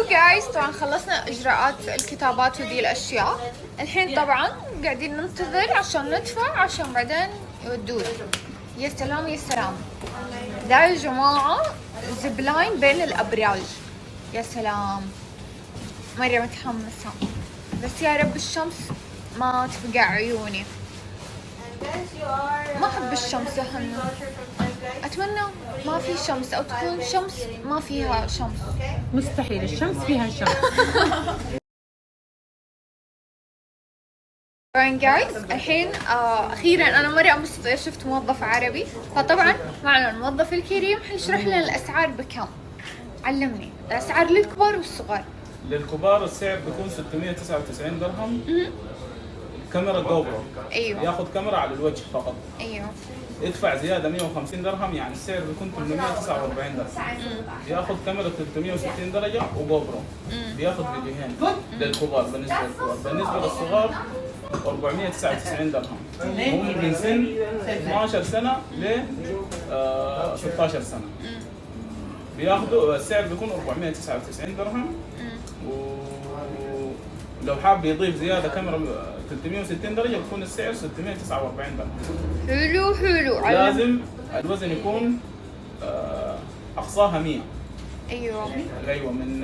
جايز طبعا خلصنا اجراءات الكتابات ودي الاشياء. الحين طبعا قاعدين ننتظر عشان ندفع عشان بعدين يودونا. يا سلام يا سلام، ده يا جماعة زبلاين بين الابراج. يا سلام، مرة متحمسة، بس يا رب الشمس ما تفقع عيوني. ما احب الشمس يا حنا، اتمنى ما في شمس او تكون شمس ما فيها شمس. مستحيل، الشمس فيها شمس. طبعا جايز الحين اخيرا انا مرة انبسطت شفت موظف عربي. فطبعا معنا الموظف الكريم حيشرح لنا الاسعار بكم. علمني الاسعار للكبار والصغار. للكبار السعر بيكون 699 درهم. كاميرا جو برو. ايوه، ياخذ كاميرا على الوجه فقط. ايوه. يدفع زياده 150 درهم، يعني السعر بيكون 849 درهم. ياخذ كاميرا 360 درجه وجو برو. بياخذ فيديوهين للكبار. بالنسبه للصغار 499 درهم. هم من سن 12 سنه ل 16 سنه. بياخذوا السعر بيكون 499 درهم. ولو حاب يضيف زياده كاميرا 360 درجه بيكون السعر 649 درهم. حلو حلو. لازم الوزن يكون اقصاها 100. ايوه ايوه، من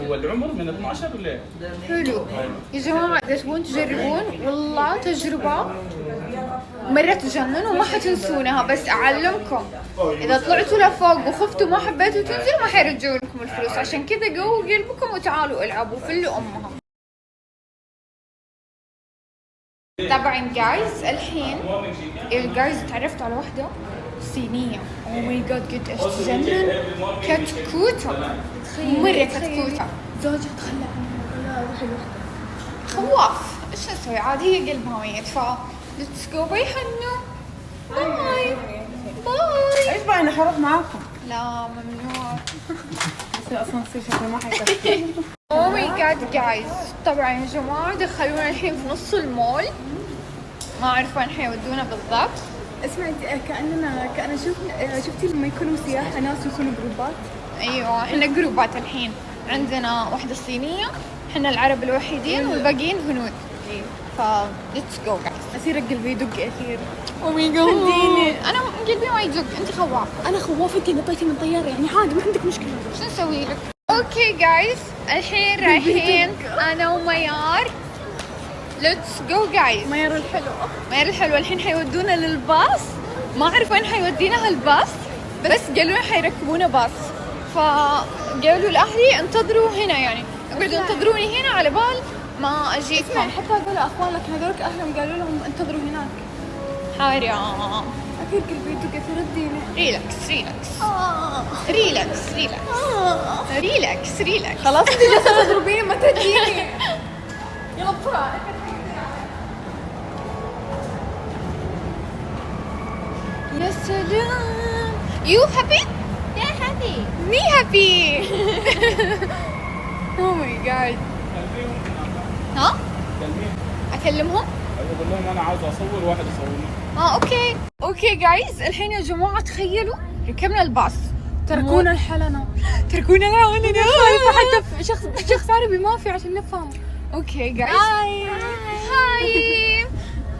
هو العمر من 12 ل. حلو يا جماعة، إذا تبون تجربون والله تجربة مرة تجنن وما حتنسونها. بس أعلمكم إذا طلعتوا لفوق وخفتوا ما حبيتوا تنزلوا ما حيرجعوا لكم الفلوس. عشان كذا قووا قلبكم وتعالوا العبوا فلوا أمها. طبعا جايز الحين الجايز تعرفت على واحدة صينية. اوه ماي جاد قد ايش تجنن. كتكوتة مرة كتكوتة. زوجها تخلى عنها، لا روحي لوحدك. خواف، ايش نسوي عاد هي قلبها ميت. ف ليتس جو. باي حنو، باي باي. ايش بقى، انا حروح معاكم. لا ممنوع. بس اصلا تصير شكلي ما حيكفي. اوه ماي جاد جايز، طبعا يا جماعة دخلونا الحين في نص المول. ما اعرف وين حيودونا بالضبط. اسمعي، كأنا شفتي لما يكونوا سياحة ناس يكونوا جروبات. ايوه احنا جروبات الحين. عندنا واحدة صينية، احنا العرب الوحيدين والباقيين هنود. ايوه، ف ليتس جو جايز. أصير قلبي يدق كثير. او ماي جاد خديني. انا قلبي ما يدق، انت خواف. أنا خوافة، أنتي نطيتي من طيارة يعني عادي ما عندك مشكلة. شو نسوي لك؟ اوكي جايز الحين رايحين انا وميار. ليتس جو جايز. ميار الحلوة. ميار الحلوة الحين حيودونا للباص. ما اعرف وين حيودينا هالباص، بس قالوا لنا حيركبونا باص. فقالوا لاهلي انتظروا هنا، يعني اقعدوا انتظروني هنا على بال ما اجيكم. اسمعي، حتى هذول أخوانك هذولك أهلهم قالوا لهم انتظروا هناك. حرام. أكيد قلبي يدق كثير، رديني. ريلاكس ريلاكس ريلاكس ريلاكس ريلاكس ريلاكس. خلاص أنتي جالسة تضربيني ما تديني. يلا بسرعة. يا سلام. You happy? يا حبي. Me happy. Oh my god. ها؟ اكلمهم؟ اقول لهم انا عاوز اصور، واحد يصورني. اوكي جايز الحين يا جماعة تخيلوا ركبنا الباص. تركونا الحلنة. تركونا الحلنة. حتى شخص عربي ما في عشان نفهم. اوكي جايز. هاي.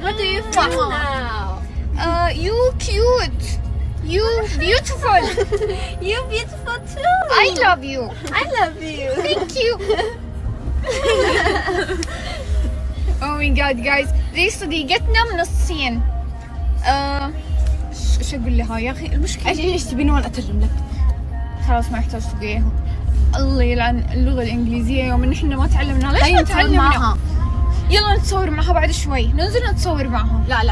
متى يفهمها؟ You cute. You beautiful. You beautiful too. I love you. I love you. Thank you. Oh my god guys، ذي صديقتنا من الصين. ايش اقول لها يا اخي؟ المشكلة ايش تبين وانا اترجم لك؟ خلاص ما يحتاج تقوليها. الله يلعن اللغة الإنجليزية يوم إن إحنا ما تعلمناها. ليش هاي ما نتصور تعلمنا؟ معها. يلا نتصور معها بعد شوي. ننزل نتصور معها. لا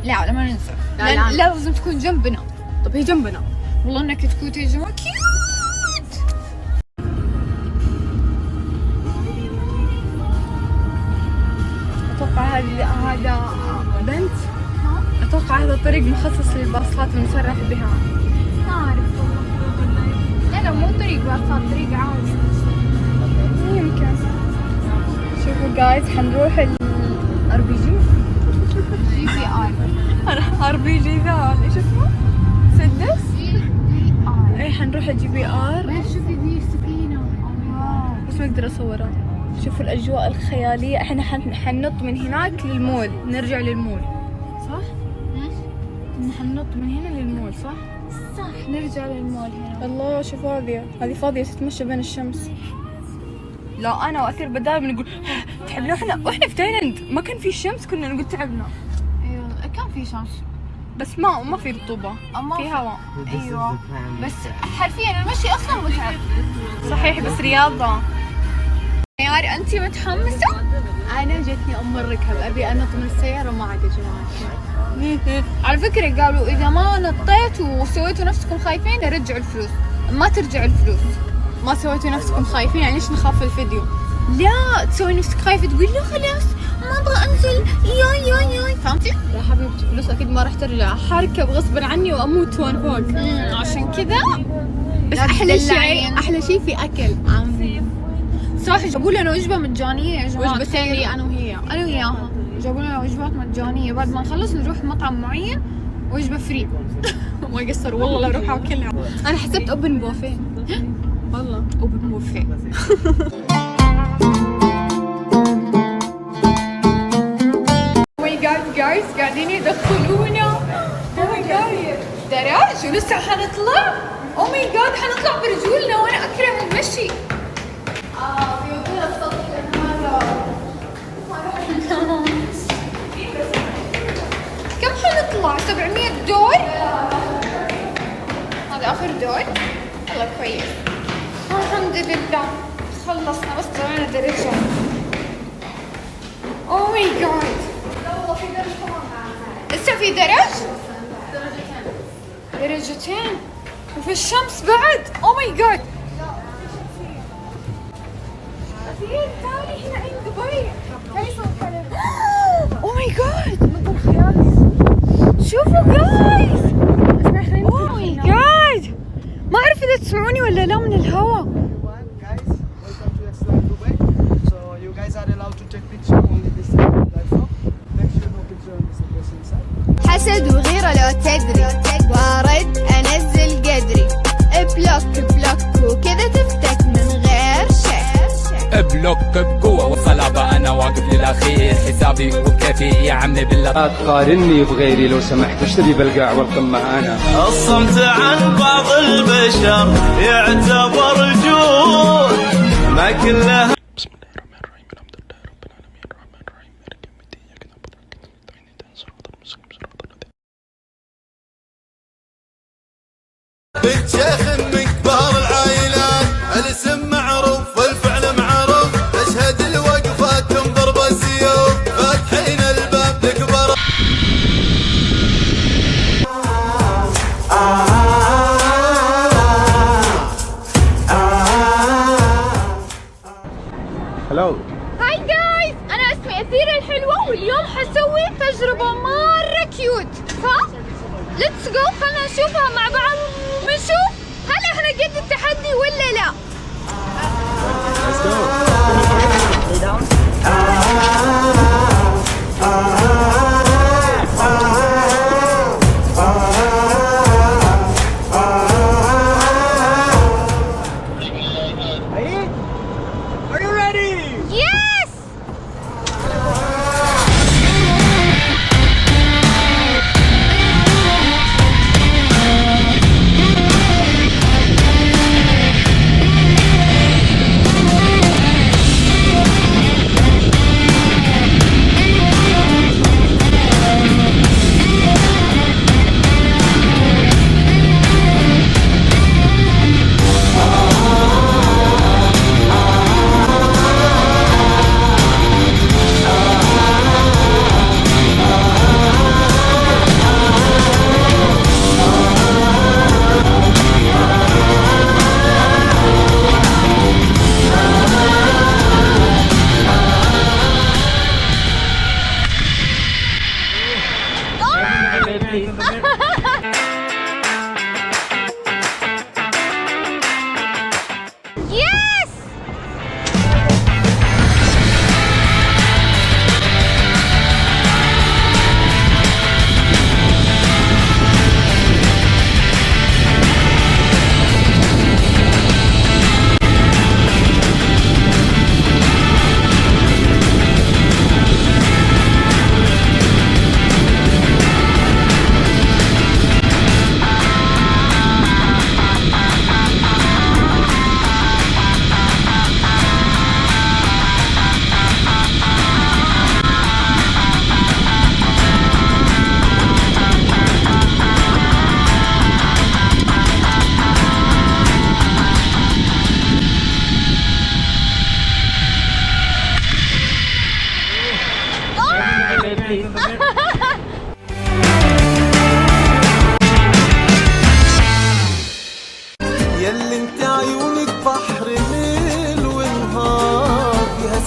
لا ما ننزل. لا. لازم تكون جنبنا. طب هي جنبنا. والله انك كتكوت يا جماعة كيوت. اتوقع هذا بنت. اتوقع هذا طريق مخصص للباصات المصرح بها. ما أعرف والله. لا مو طريق باصات، طريق عادي. يمكن. شوفوا جايز حنروح ار بي جي. ار بي جي ذا ايش اسمه؟ سدس؟ GBR. اي حنروح الجي بي ار. شوفي ذي سفينة. اقدر اصورها. شوفوا الاجواء الخياليه. احنا حننط من هناك للمول، نرجع للمول صح؟ احنا حننط من هنا للمول صح؟ صح، نرجع للمول هنا. الله شوف هذه فاضيه تتمشى بين الشمس. لا انا واثير بدال بنقول تعبنا. واحنا في تايلاند ما كان في شمس كنا نقول تعبنا. ايوه كان في شمس بس ما في رطوبه، في هواء. ايوه بس حرفيا المشي اصلا متعب. صحيح بس رياضه. ياري انتي متحمسه؟ انا جتني ام الركب، ابي انط من السياره وما عاد يا جماعه. على فكره قالوا اذا ما نطيتوا وسويتوا نفسكم خايفين رجعوا الفلوس. ما ترجع الفلوس. ما سويتوا نفسكم خايفين يعني ليش نخاف الفيديو؟ لا تسوي نفسك خايفه تقول لا خلاص ما ابغى انزل ياي فهمتي؟ يا حبيبتي فلوس اكيد ما راح ترجع، حركب غصبا عني واموت وانا فوق. عشان كذا. بس احلى شيء في اكل. صح جابوا لنا وجبه مجانيه يا جماعه. وجبتين لي انا وياها جابوا لنا وجبات مجانيه. بعد ما نخلص نروح مطعم معين وجبه فري. ما قصر والله لو اروح اكلها. انا حسبت اوبن بوفيه. والله اوبن بوفيه. جايز قاعدين يدخلونا. دراج ولسه حنطلع. او ماي جاد حنطلع برجولنا وانا اكره المشي. كم حنطلع؟ 700 دور؟ هذا اخر دور؟ والله كويس الحمد لله خلصنا. بس طلعنا درجة. اوه ماي جاد لسه في درج؟ درجتين وفي الشمس بعد. اوه ماي جاد تعالي هنا عند دبي. اوه ماي جاد منظر خيالي. شوفوا جايز. اوه ماي جاد ما اعرف اذا تسمعوني ولا لا من الهواء. حسد وغيرة لو تدري وارد انزل قدري بلوك وكذا تفتك من غير شك. بلوك بقوة والصلابة أنا واقف للأخير. حسابي وكيفي يا عمي بالله. لا تقارني بغيري لو سمحت، اشتري بالقاع والقمة أنا. الصمت عن بعض البشر يعتبر جود ما كلها. بسم الله الرحمن الرحيم الحمد لله رب العالمين الرحمن الرحيم مالك يوم الدين إياك نعبد وإياك نستعين صراط المستقيم صراط الذين. بنت شيخ من كبار العائلات الاسم معروف والفعل معروف. تشهد الوقفات تنضرب السيوف فاتحين الباب لكبار. هلو. هاي جايز انا اسمي اثير الحلوة واليوم حسوي تجربة مرة كيوت. ليتس جو خلنا نشوفها مع بعض ونشوف هل احنا قد التحدي ولا لا. Let's go. Yes!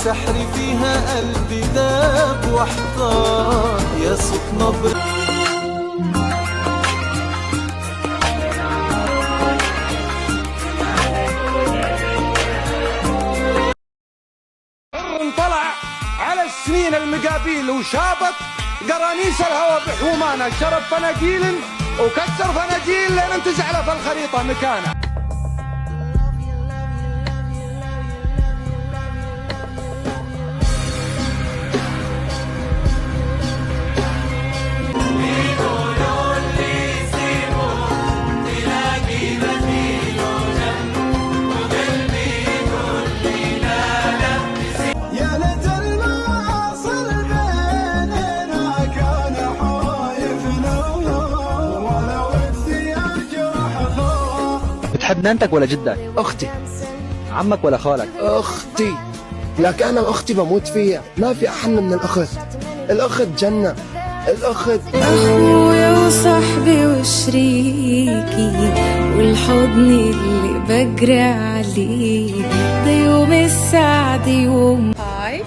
سحر فيها قلبي ذاب واحتار يا صوت نبر طلع على السنين المقابيل وشابط قرانيس الهوى بحومانه، شرب فناجيل وكسر فناجيل لين انتزع له في الخريطه مكانه. بتحب نانتك ولا جدك؟ أختي. عمك ولا خالك؟ أختي، لك أنا أختي بموت فيها، ما في أحن من الأخت. الأخت جنة، الأخت أخويا وصاحبي وشريكي والحضن اللي بجري عليه، ده يوم السعد يوم. هاي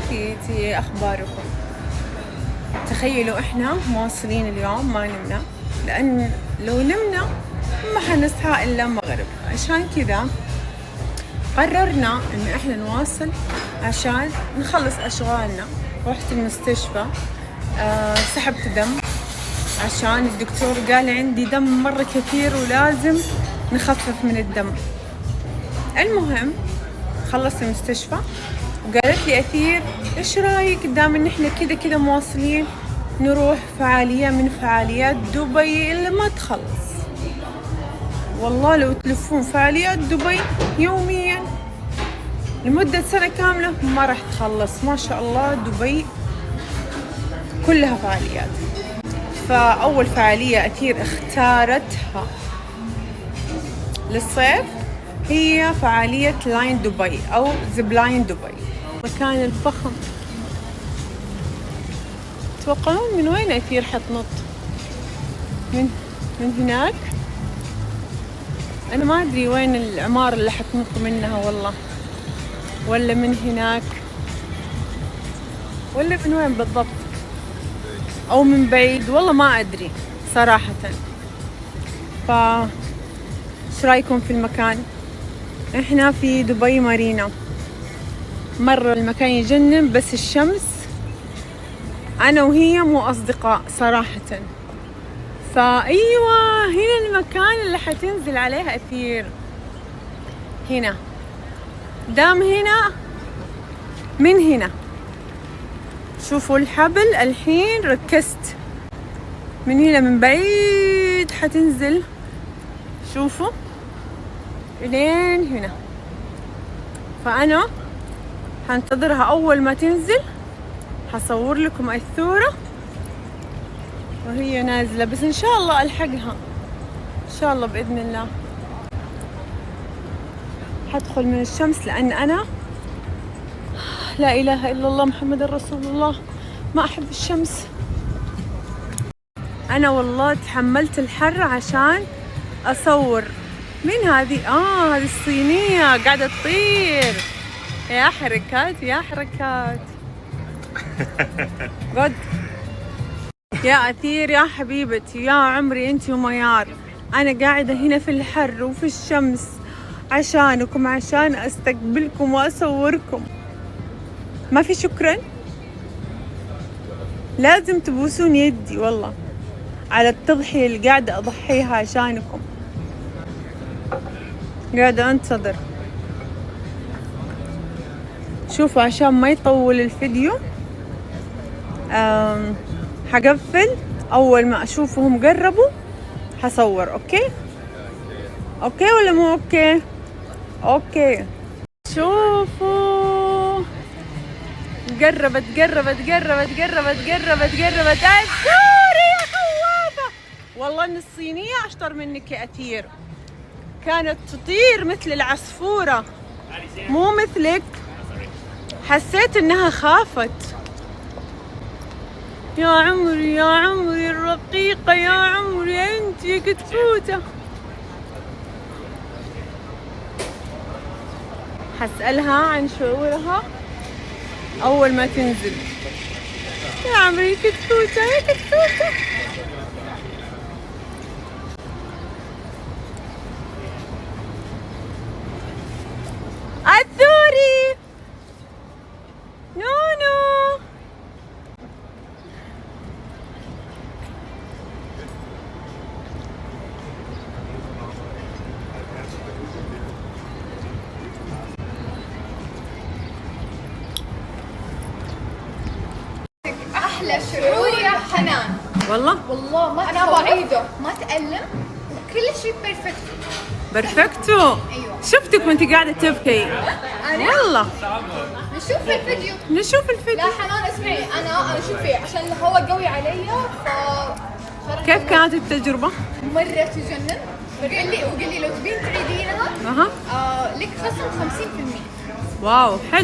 كيتي أخباركم؟ تخيلوا إحنا مواصلين اليوم ما نمنا، لأن لو نمنا ما حنصحى إلا مغرب. عشان كذا قررنا إن إحنا نواصل عشان نخلص أشغالنا. رحت المستشفى، سحبت دم عشان الدكتور قال عندي دم مرة كثير ولازم نخفف من الدم. المهم خلصت المستشفى وقالت لي أثير إيش رأيك دام إن إحنا كذا مواصلين نروح فعالية من فعاليات دبي اللي ما تخلص. والله لو تلفون فعاليات دبي يوميا لمدة سنة كاملة ما راح تخلص. ما شاء الله دبي كلها فعاليات. فأول فعالية أثير اختارتها للصيف هي فعالية لاين دبي أو زبلاين دبي. مكان الفخم. تتوقعون من وين أثير حتنط؟ من هناك؟ أنا ما أدري وين العمارة اللي حتنط منها والله، ولا من هناك، ولا من وين بالضبط، أو من بعيد، والله ما أدري صراحة. إيش رأيكم في المكان؟ إحنا في دبي مارينا، مرة المكان يجنن، بس الشمس أنا وهي مو أصدقاء صراحة. فأيوة هنا المكان اللي حتنزل عليه أثير. هنا دام هنا، من هنا شوفوا الحبل. الحين ركزت من هنا، من بعيد حتنزل، شوفوا لين هنا. فأنا حنتظرها أول ما تنزل، حصور لكم الثورة وهي نازلة، بس إن شاء الله ألحقها إن شاء الله بإذن الله. حدخل من الشمس لأن أنا لا إله إلا الله محمد رسول الله ما أحب الشمس. أنا والله تحملت الحر عشان أصور. من هذه؟ هذه الصينية قاعدة تطير. يا حركات يا حركات. قد يا أثير يا حبيبتي يا عمري أنت وميار، أنا قاعدة هنا في الحر وفي الشمس عشانكم، عشان أستقبلكم وأصوركم. ما في شكرا؟ لازم تبوسون يدي والله على التضحية اللي قاعدة أضحيها عشانكم. قاعدة أنتظر. شوفوا عشان ما يطول الفيديو حقفل أول ما أشوفهم قربوا حصور. أوكي ولا مو أوكي؟ أوكي. شوفوا قربت أثير يا خوافة. والله إن الصينية أشطر منك يا أثير، كانت تطير مثل العصفورة مو مثلك. حسيت إنها خافت. يا عمري الرقيقة، يا عمري أنت يا كتكوتة. حسألها عن شعورها أول ما تنزل. يا عمري كتكوتة يا كتكوتة. الثوري نونو. احلى شعور يا حنان. والله ما انا بعيده، ما تألم، كل شيء بيرفكت. بيرفكتو. ايوه شفتك وانت قاعدة تبكي. والله نشوف الفيديو. نشوف الفيديو. لا حنان اسمعي، انا شوفي عشان الهواء قوي علي كيف كانت التجربة؟ مرة تجنن. وقال لي لو تبين تعيدينها لك خصم 50%. واو حلو.